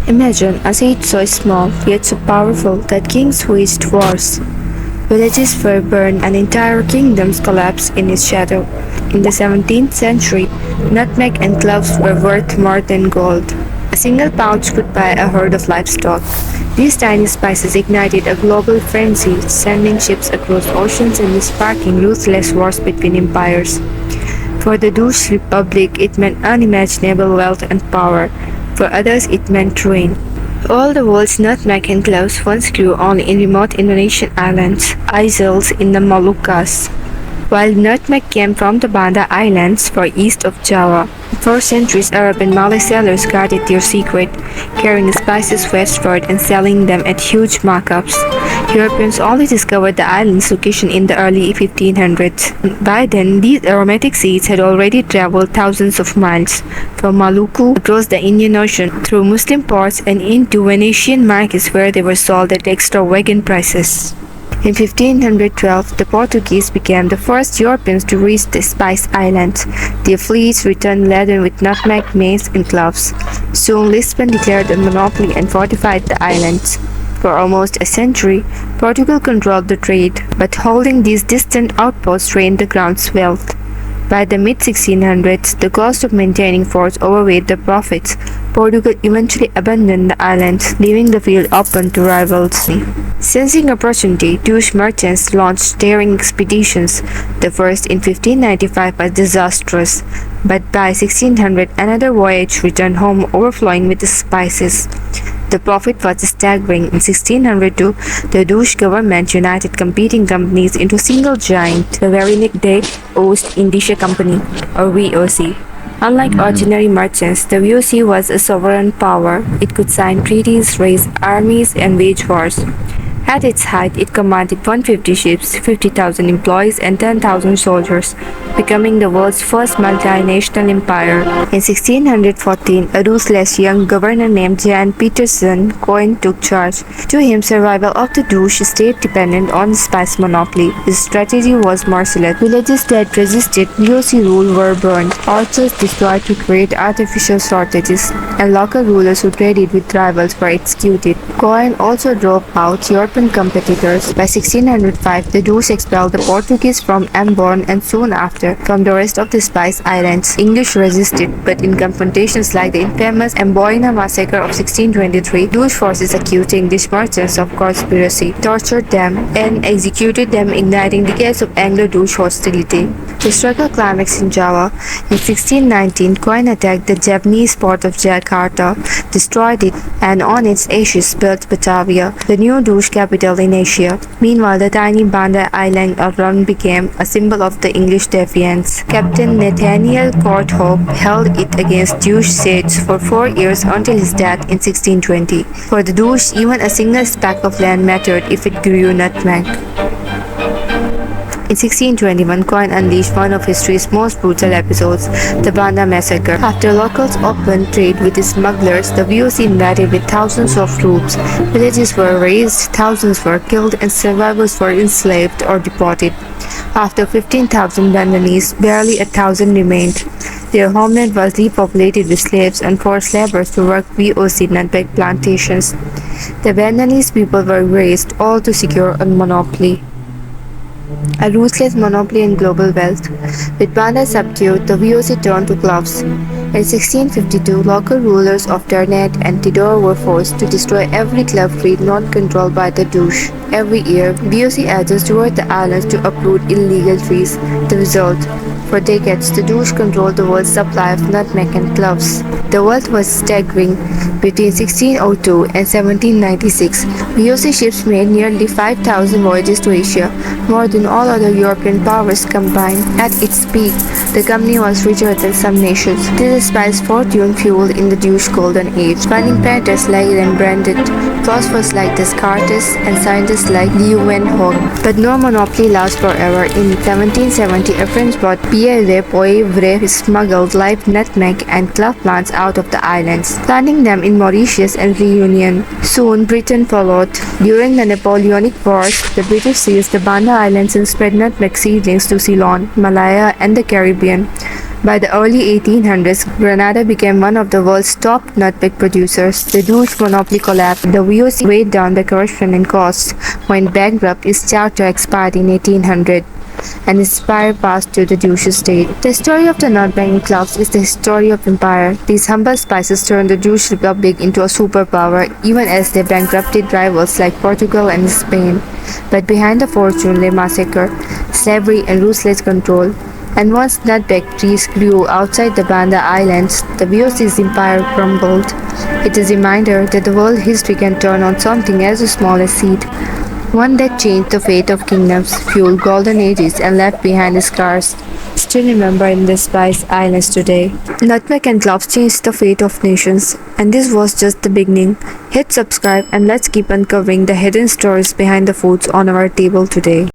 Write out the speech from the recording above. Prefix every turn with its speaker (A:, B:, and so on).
A: Imagine a seed so small yet so powerful that kings waged wars. Villages were burned and entire kingdoms collapsed in its shadow. In the 17th century, nutmeg and cloves were worth more than gold. A single pouch could buy a herd of livestock. These tiny spices ignited a global frenzy, sending ships across oceans and sparking ruthless wars between empires. For the Dutch Republic, it meant unimaginable wealth and power. For others, it meant ruin. All the world's nutmeg and cloves once grew only in remote Indonesian islands, isles in the Moluccas, while nutmeg came from the Banda Islands for east of Java. For centuries, Arab and Malay sellers guarded their secret, carrying spices westward and selling them at huge markups. Europeans only discovered the island's location in the early 1500s. By then, these aromatic seeds had already traveled thousands of miles, from Maluku across the Indian Ocean, through Muslim ports and into Venetian markets where they were sold at extravagant prices. In 1512, the Portuguese became the first Europeans to reach the Spice Islands. Their fleets returned laden with nutmeg, mace, and cloves. Soon Lisbon declared a monopoly and fortified the islands. For almost a century, Portugal controlled the trade, but holding these distant outposts drained the ground's wealth. By the mid-1600s, the cost of maintaining forts overweighed the profits. Portugal eventually abandoned the islands, leaving the field open to rivals. Sensing opportunity, Dutch merchants launched daring expeditions. The first in 1595 was disastrous, but by 1600 another voyage returned home overflowing with the spices. The profit was staggering. In 1602, the Dutch government united competing companies into a single giant, the Verenigde Oost-Indische Company, or VOC. Unlike ordinary merchants, the VOC was a sovereign power. It could sign treaties, raise armies, and wage wars. At its height, it commanded 150 ships, 50,000 employees, and 10,000 soldiers, becoming the world's first multinational empire. In 1614, a ruthless young governor named Jan Pieterszoon Coin took charge. To him, survival of the Dutch state depended on the spice monopoly. His strategy was merciless. Villages that resisted VOC rule were burned, orchards destroyed to create artificial shortages, and local rulers who traded with rivals were executed. Coin also drove out European competitors. By 1605, the Dutch expelled the Portuguese from Ambon and soon after from the rest of the Spice Islands. English resisted, but in confrontations like the infamous Banda Massacre of 1623, Dutch forces accused English merchants of conspiracy, tortured them, and executed them, igniting decades of Anglo-Dutch hostility. The struggle climaxed in Java. In 1619, Coin attacked the Japanese port of Jakarta, destroyed it, and on its ashes built Batavia, the new Dutch capital in Asia. Meanwhile, the tiny Banda Island run became a symbol of the English defiance. Captain Nathaniel Courthope held it against Dutch siege for 4 years until his death in 1620. For the Dutch, even a single speck of land mattered if it grew nutmeg. In 1621, Coin unleashed one of history's most brutal episodes, the Banda Massacre. After locals opened trade with the smugglers, the VOC invaded with thousands of troops. Villages were razed, thousands were killed, and survivors were enslaved or deported. After 15,000 Bandanese, barely 1,000 remained. Their homeland was depopulated with slaves and forced laborers to work VOC nutmeg plantations. The Bandanese people were raised, all to secure a monopoly. A ruthless monopoly in global wealth. With Banda subdued, the VOC turned to cloves. In 1652, local rulers of Ternate and Tidor were forced to destroy every clove breed not controlled by the Dutch. Every year, VOC agents toured the islands to uproot illegal trees. The result? For decades, the Dutch controlled the world's supply of nutmeg and cloves. The wealth was staggering. Between 1602 and 1796, VOC ships made nearly 5,000 voyages to Asia, more than all other European powers combined. At its peak, the company was richer than some nations. This spice fortune fueled in the Dutch Golden Age, finding painters like Rembrandt, philosophers like Descartes, and scientists like Leeuwenhoek. But no monopoly lasts forever. In 1770, a French brought Pierre de Poivre smuggled live nutmeg and clove plants out of the islands, planting them in Mauritius and Reunion. Soon, Britain followed. During the Napoleonic Wars, the British seized the Banda Islands and spread nutmeg seedlings to Ceylon, Malaya, and the Caribbean. By the early 1800s, Granada became one of the world's top nutmeg producers. The huge monopoly collapsed. The VOC weighed down the corruption and costs. When bankrupt, its charter expired in 1800 and its power passed to the Ducal state. The story of the Nutmeg Cloves is the history of empire. These humble spices turned the Ducal Republic into a superpower, even as they bankrupted rivals like Portugal and Spain. But behind the fortune lay massacre, slavery, and ruthless control. And once nutmeg trees grew outside the Banda Islands, the VOC's empire crumbled. It is a reminder that the world history can turn on something as small as seed. One that changed the fate of kingdoms, fueled golden ages, and left behind scars still remembered in the Spice Islands today. Nutmeg and cloves changed the fate of nations, and this was just the beginning. Hit subscribe and let's keep uncovering the hidden stories behind the foods on our table today.